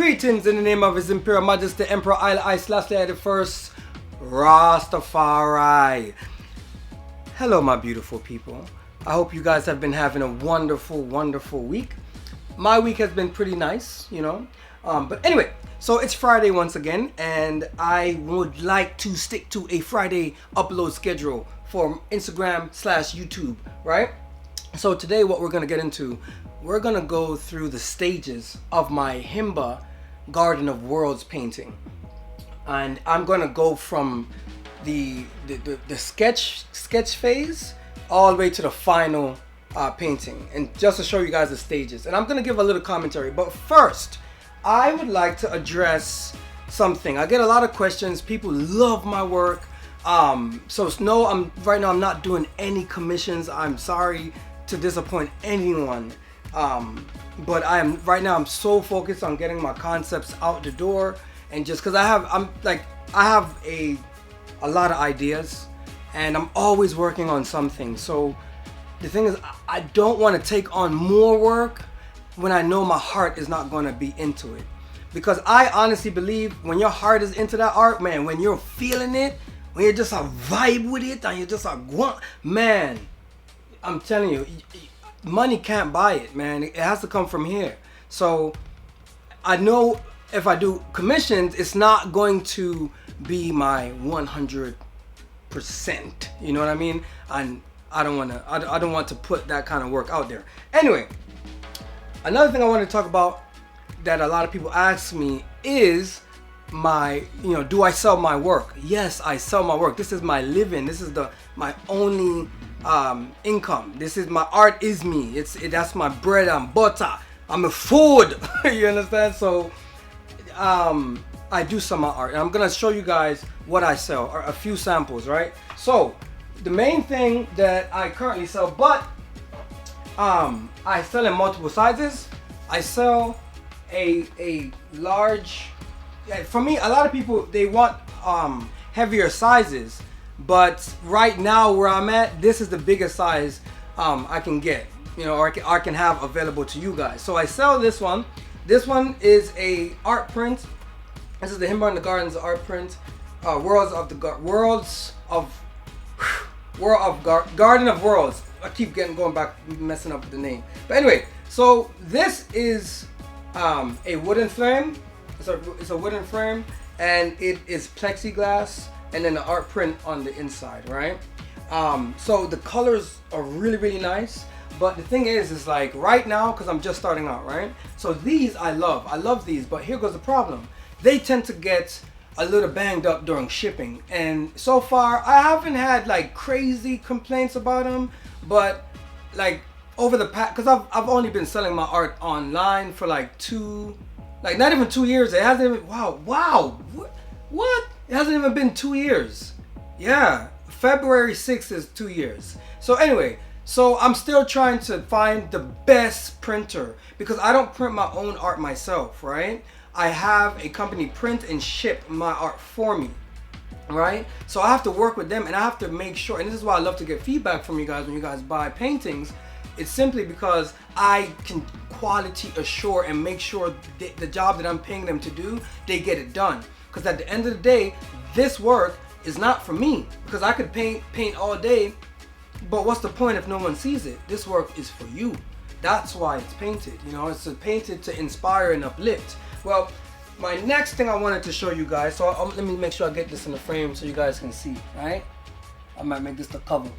Greetings in the name of His Imperial Majesty Emperor Haile Selassie I, Rastafari. Hello my beautiful people. I hope you guys have been having a wonderful week. My week has been pretty nice, you know. But anyway, so it's Friday once again, and I would like to stick to a Friday upload schedule for Instagram/YouTube, right? So today what we're going to get into, we're going to go through the stages of my Himba Garden of Worlds painting. And I'm going to go from the sketch phase all the way to the final painting, and just to show you guys the stages. And I'm going to give a little commentary, but first I would like to address something. I get a lot of questions. People love my work. So no, right now I'm not doing any commissions. I'm sorry to disappoint anyone. But right now I'm so focused on getting my concepts out the door, and just because I have a lot of ideas, and I'm always working on something. So the thing is, I don't want to take on more work when I know my heart is not going to be into it. Because I honestly believe when your heart is into that art, man, when you're feeling it, when you're just a vibe with it, and you're just a man, I'm telling you, money can't buy it, man. It has to come from here. So I know if I do commissions, it's not going to be my 100%. You know what I mean? And I don't want to put that kind of work out there. Anyway, another thing I want to talk about that a lot of people ask me is do I sell my work? Yes, I sell my work. This is my living. This is my only income. This is my art is me. That's my bread and butter. I'm a food. You understand? So I do sell my art, and I'm gonna show you guys what I sell, or a few samples, right? So the main thing that I currently sell, but I sell in multiple sizes. I sell a large. For me, a lot of people, they want heavier sizes, but right now where I'm at, this is the biggest size I can get, or I can have available to you guys. So I sell this one. This one is a art print. This is the Himba in the Gardens art print. Garden of Worlds. I keep going back, messing up with the name. But anyway, so this is a wooden frame. It's a wooden frame, and it is plexiglass, and then the art print on the inside, right? So the colors are really nice. But the thing is like right now, because I'm just starting out, right? So these I love these, but here goes the problem. They tend to get a little banged up during shipping, and so far I haven't had like crazy complaints about them, but like over the past, because I've only been selling my art online for like not even 2 years. It hasn't even, wow, what? It hasn't even been 2 years. Yeah, February 6th is 2 years. So anyway, so I'm still trying to find the best printer, because I don't print my own art myself, right? I have a company print and ship my art for me, right? So I have to work with them, and I have to make sure, and this is why I love to get feedback from you guys when you guys buy paintings. It's simply because I can quality assure and make sure the job that I'm paying them to do, they get it done. Because at the end of the day, this work is not for me, because I could paint all day, but what's the point if no one sees it? This work is for you. That's why it's painted. It's painted to inspire and uplift. Well, my next thing I wanted to show you guys, so let me make sure I get this in the frame so you guys can see, right? I might make this the cover.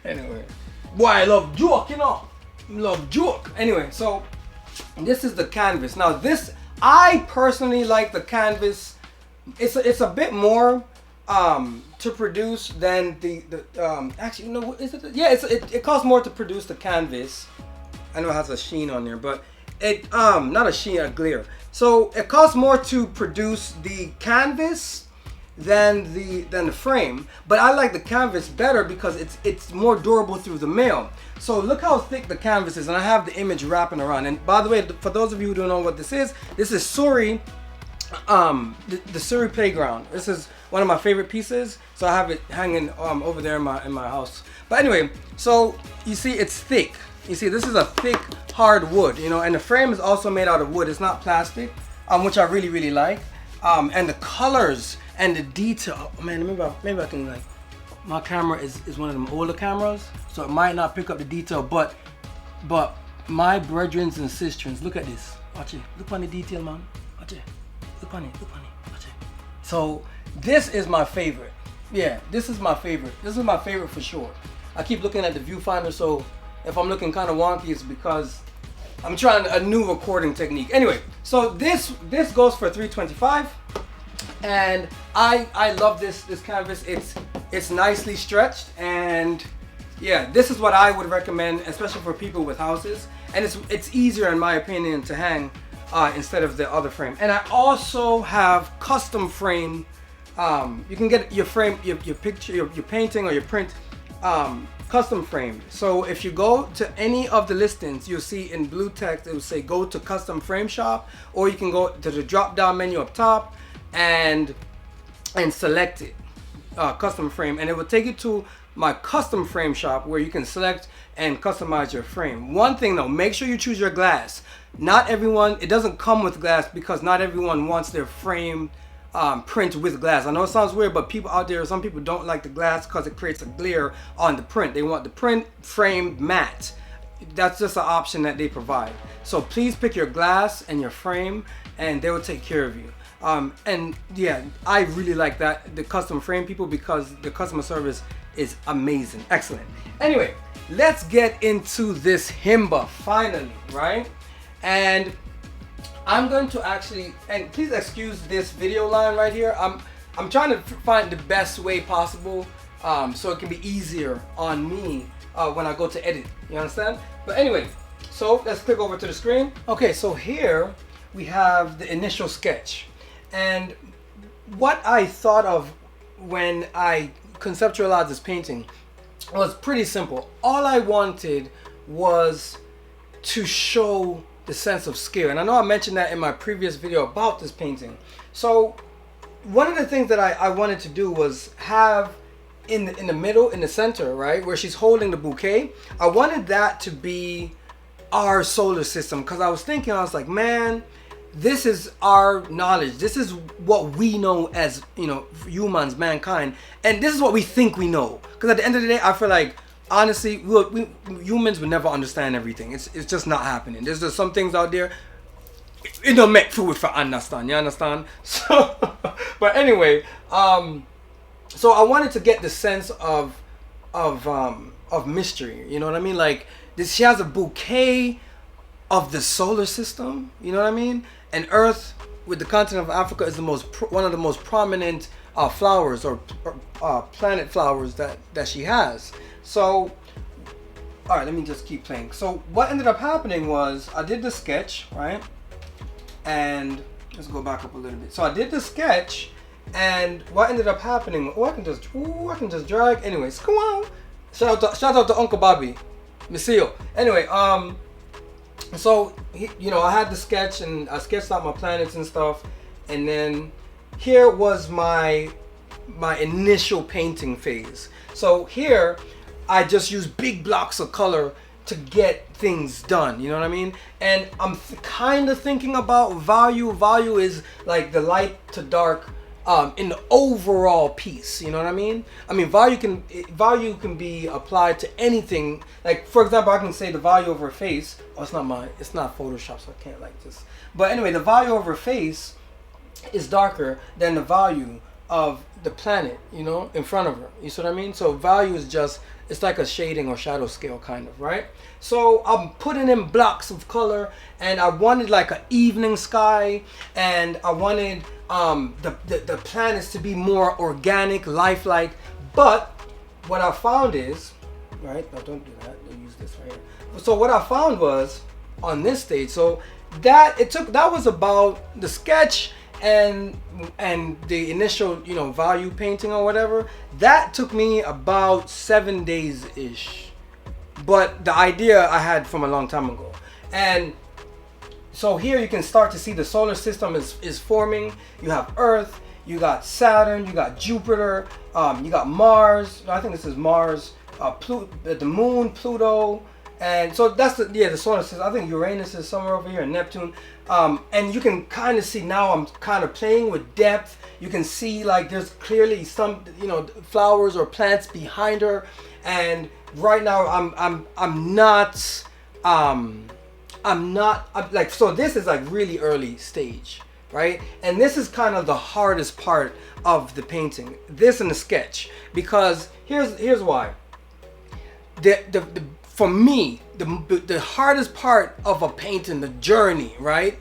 Anyway, boy, I love joke, love joke. Anyway, so this is the canvas. Now this, I personally like the canvas. It's a bit more to produce than the actually, is it? Yeah, it costs more to produce the canvas. I know it has a sheen on there, but it not a sheen, a glare. So it costs more to produce the canvas than the frame, but I like the canvas better because it's more durable through the mail. So look how thick the canvas is, and I have the image wrapping around. And by the way, for those of you who don't know what this is Suri, the Suri playground. This is one of my favorite pieces, so I have it hanging over there in my house. But anyway, so you see it's thick. You see, this is a thick, hard wood, you know, and the frame is also made out of wood. It's not plastic, which I really, really like. And the colors and the detail, oh, man, maybe I can, like, my camera is one of them older cameras, so it might not pick up the detail, but my brethrens and sisters, look at this. Watch it. Look on the detail, man. Watch it. Look on it. Watch it. So this is my favorite. Yeah, this is my favorite. This is my favorite for sure. I keep looking at the viewfinder, so if I'm looking kind of wonky, it's because I'm trying a new recording technique. Anyway, so this goes for $325, and I love this canvas. It's nicely stretched, and yeah, this is what I would recommend, especially for people with houses. And it's easier, in my opinion, to hang instead of the other frame. And I also have custom frame. You can get your frame, your picture, your painting or your print custom frame. So if you go to any of the listings, you'll see in blue text it will say go to custom frame shop, or you can go to the drop down menu up top and select it, custom frame, and it will take you to my custom frame shop where you can select and customize your frame. One thing though, make sure you choose your glass. Not everyone, it doesn't come with glass because not everyone wants their frame print with glass. I know it sounds weird, but people out there, some people don't like the glass because it creates a glare on the print. They want the print frame matte. That's just an option that they provide. So please pick your glass and your frame, and they will take care of you. And yeah, I really like that, the custom frame people, because the customer service is amazing. Excellent. Anyway, let's get into this Himba finally, right? And I'm going to actually, and please excuse this video line right here. I'm trying to find the best way possible so it can be easier on me when I go to edit. You understand? But anyway, so let's click over to the screen. Okay, so here we have the initial sketch. And what I thought of when I conceptualized this painting was pretty simple. All I wanted was to show the sense of scale, and I know I mentioned that in my previous video about this painting. So one of the things that I wanted to do was have in the middle, in the center, right where she's holding the bouquet, I wanted that to be our solar system, because I was thinking, I was like, man, this is our knowledge. This is what we know as, you know, humans, mankind, and this is what we think we know. Because at the end of the day, I feel like, honestly, we humans will never understand everything. It's just not happening. There's just some things out there it don't make food for understand. You understand? So, but anyway, so I wanted to get the sense of mystery. You know what I mean? Like this, she has a bouquet of the solar system. You know what I mean? And Earth, with the continent of Africa, is one of the most prominent flowers or planet flowers that she has. So, all right, let me just keep playing. So what ended up happening was I did the sketch, right? And let's go back up a little bit. So I did the sketch, and what ended up happening? I can just drag. Anyways, come on. Shout out to Uncle Bobby, Monsieur. Anyway, so you know, I had the sketch and I sketched out my planets and stuff, and then here was my initial painting phase. So here I just use big blocks of color to get things done, you know what I mean? And I'm kind of thinking about value. Value is like the light to dark in the overall piece, you know what I mean? I mean, value can be applied to anything. Like, for example, I can say the value of her face. Oh, it's not Photoshop, so I can't like this. But anyway, the value of her face is darker than the value of the planet, you know, in front of her. You see what I mean? So value is just, it's like a shading or shadow scale kind of, right? So I'm putting in blocks of color, and I wanted like an evening sky, and I wanted the planets to be more organic, lifelike. But what I found is, right? No, don't do that. I'll use this right here. So what I found was on this stage, so that was about the sketch and the initial, you know, value painting or whatever. That took me about 7 days ish, but the idea I had from a long time ago. And so here you can start to see the solar system is forming. You have Earth, you got Saturn, you got Jupiter, you got Mars. I think this is Mars, the moon, Pluto, And so that's the solar system. I think Uranus is somewhere over here, and Neptune. And you can kind of see now I'm kind of playing with depth. You can see like there's clearly some, you know, flowers or plants behind her. And right now I'm not like, so this is like really early stage, right? And this is kind of the hardest part of the painting, this and the sketch, because here's why. For me, the hardest part of a painting, the journey, right,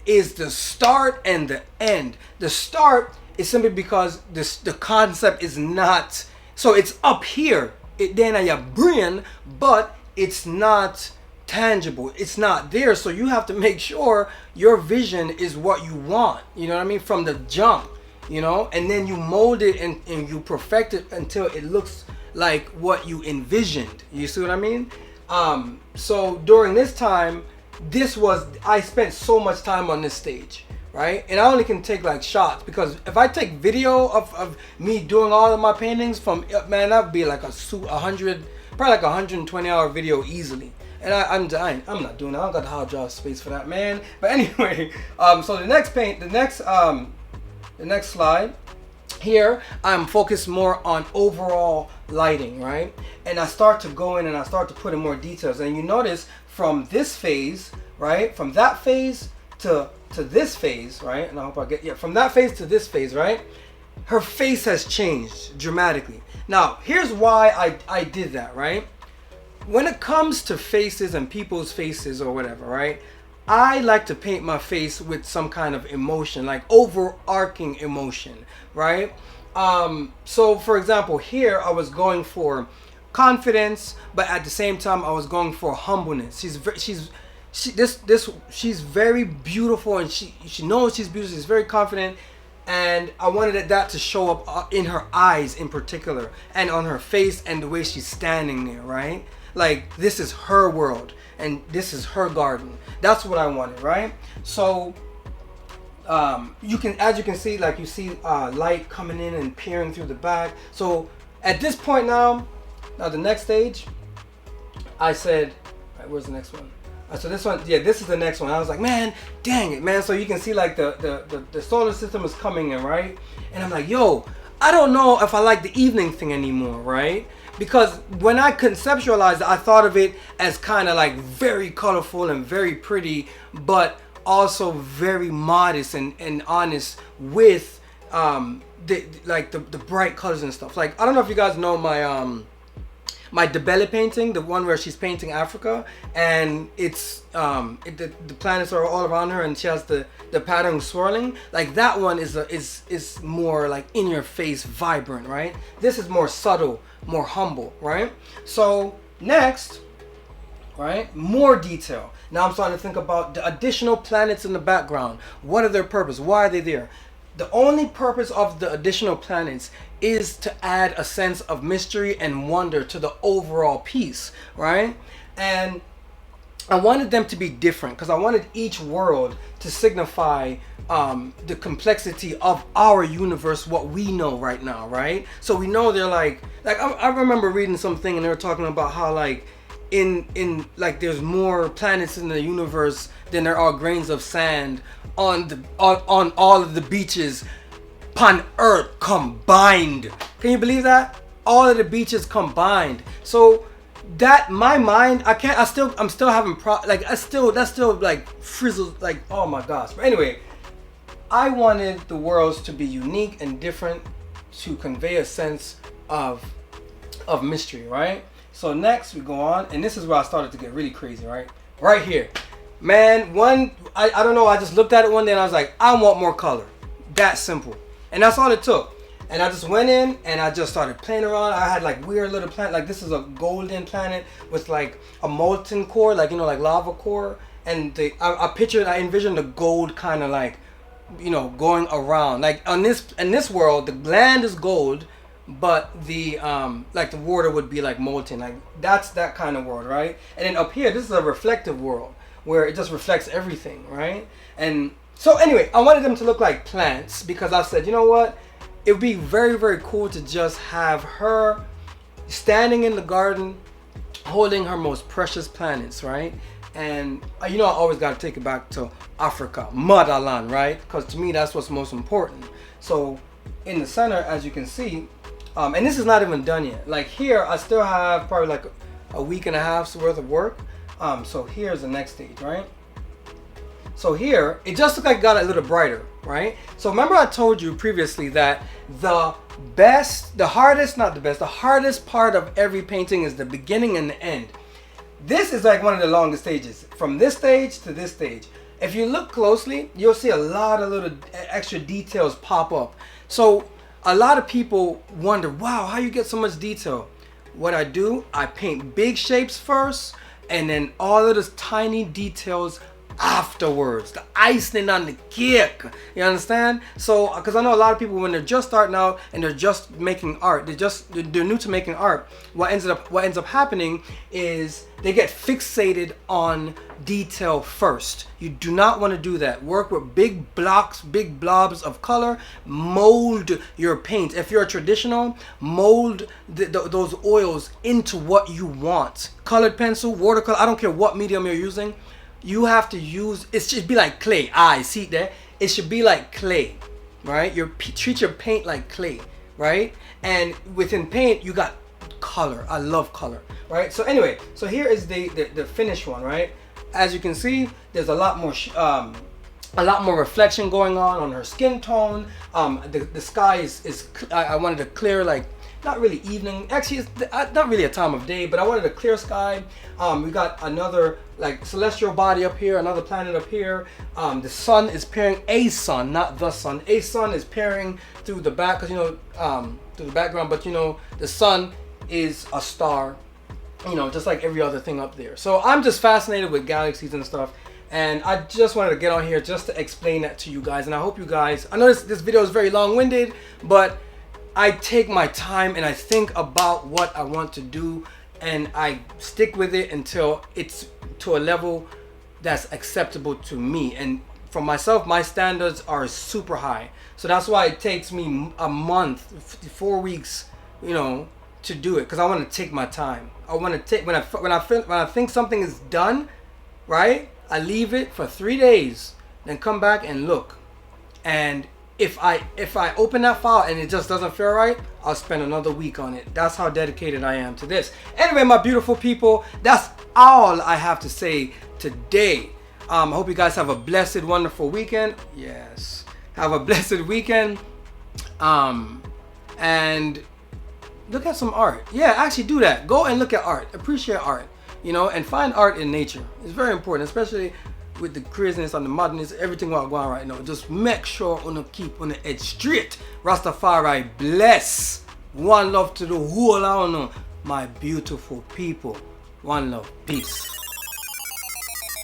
is the start and the end. The start is simply because the concept is not, so it's up here, then at your brain, but it's not tangible. It's not there. So you have to make sure your vision is what you want, you know what I mean, from the jump, you know, and then you mold it and you perfect it until it looks like what you envisioned. You see what I mean? So during this time, I spent so much time on this stage, right? And I only can take like shots, because if I take video of me doing all of my paintings from, man, that would be like probably like 120-hour video easily. And I'm not doing that. I don't got the hard drive space for that, man. But anyway, so the next slide. Here, I'm focused more on overall lighting, right? And I start to go in and I start to put in more details. And you notice from this phase, right? From that phase to this phase, right? And I hope I get, from that phase to this phase, right? Her face has changed dramatically. Now, here's why I did that, right? When it comes to faces and people's faces or whatever, right? I like to paint my face with some kind of emotion, like overarching emotion, right? So for example, here I was going for confidence, but at the same time I was going for humbleness. She's very beautiful, and she knows she's beautiful. She's very confident, and I wanted that to show up in her eyes in particular, and on her face, and the way she's standing there, right? Like, this is her world and this is her garden. That's what I wanted, right? So as you can see, like, you see light coming in and peering through the back. So at this point now the next stage, I said, right, where's the next one? So this one, this is the next one. I was like, man, dang it, man. So you can see like the solar system is coming in, right? And I'm like, yo, I don't know if I like the evening thing anymore, right? Because when I conceptualized it, I thought of it as kind of like very colorful and very pretty, but also very modest and honest with the bright colors and stuff. Like, I don't know if you guys know my Debele painting, the one where she's painting Africa, and it's the planets are all around her, and she has the pattern swirling. Like, that one is more like in your face, vibrant, right? This is more subtle, more humble, right? So next, right, more detail. Now I'm starting to think about the additional planets in the background. What are their purpose? Why are they there? The only purpose of the additional planets is to add a sense of mystery and wonder to the overall piece, right? And I wanted them to be different because I wanted each world to signify the complexity of our universe, what we know right now, right? So we know they're like I remember reading something and they were talking about how like in like there's more planets in the universe than there are grains of sand on all of the beaches upon Earth combined. Can you believe that? All of the beaches combined. So that, my mind, I'm still having that's still like frizzled, like, oh my gosh. But anyway, I wanted the worlds to be unique and different to convey a sense of mystery, right? So next we go on, and this is where I started to get really crazy, right? Right here. Man, I don't know, I just looked at it one day and I was like, I want more color. That simple. And that's all it took. And I just went in and I just started playing around. I had like weird little planet, like this is a golden planet with like a molten core, like, you know, like lava core. And I envisioned the gold kind of like, you know, going around. Like in this world, the land is gold, but the like the water would be like molten. Like that's that kind of world, right? And then up here, this is a reflective world where it just reflects everything, right? And so anyway, I wanted them to look like plants because I said, you know what? It would be very, very cool to just have her standing in the garden holding her most precious planets, right? And you know, I always got to take it back to Africa, motherland, right? Because to me, that's what's most important. So in the center, as you can see, and this is not even done yet. Like here, I still have probably like a week and a half's worth of work. So here's the next stage, right? So here, it just looks like it got a little brighter, right? So remember I told you previously that the hardest part of every painting is the beginning and the end. This is like one of the longest stages, from this stage to this stage. If you look closely, you'll see a lot of little extra details pop up. So a lot of people wonder, wow, how you get so much detail? What I do, I paint big shapes first, and then all of those tiny details afterwards, the icing on the cake. You understand? So because I know a lot of people, when they're just starting out and they're just making art, they're new to making art, what ends up happening is they get fixated on detail first. You do not want to do that. Work with big blocks, big blobs of color. Mold your paint. If you're a traditional, mold those oils into what you want. Colored pencil, watercolor, I don't care what medium you're using. You have to use, it should be like clay. See there? It should be like clay, right? Treat your paint like clay, right? And within paint, you got color. I love color, right? So anyway, so here is the finished one, right? As you can see, there's a lot more reflection going on her skin tone. The sky is I wanted to clear, like, not really evening. Actually, it's not really a time of day, but I wanted a clear sky. We got another like celestial body up here, another planet up here. The sun is peering, a sun, not the sun. A sun is peering through the back, cause through the background. But the sun is a star, just like every other thing up there. So I'm just fascinated with galaxies and stuff. And I just wanted to get on here just to explain that to you guys. And I hope you guys, I know this video is very long-winded, but I take my time and I think about what I want to do, and I stick with it until it's to a level that's acceptable to me. And for myself, my standards are super high. So that's why it takes me a month, 4 weeks, to do it, because I want to take my time. I want to take, when I think something is done, right? I leave it for 3 days, then come back and look. And if I open that file and it just doesn't feel right, I'll spend another week on it. That's how dedicated I am to this. Anyway, my beautiful people, that's all I have to say today. I hope you guys have a blessed, wonderful weekend. Yes, have a blessed weekend. And look at some art. Yeah, actually do that. Go and look at art. Appreciate art. And find art in nature. It's very important, especially with the craziness and the madness, everything going on right now. Just make sure you keep on the edge straight. Rastafari bless. One love to the whole of my beautiful people. One love. Peace.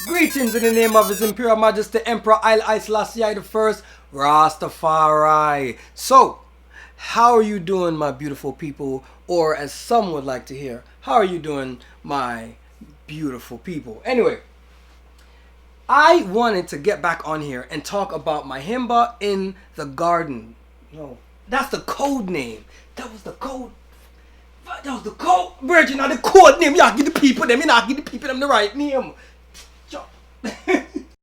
Greetings in the name of His Imperial Majesty Emperor Haile Selassie I, Rastafari. So, how are you doing, my beautiful people? Or as some would like to hear, how are you doing, my beautiful people? Anyway, I wanted to get back on here and talk about my Himba in the garden. No, that's the code name. That was the code. Virgin, the code name. You give the people them. You not give the people them the right name.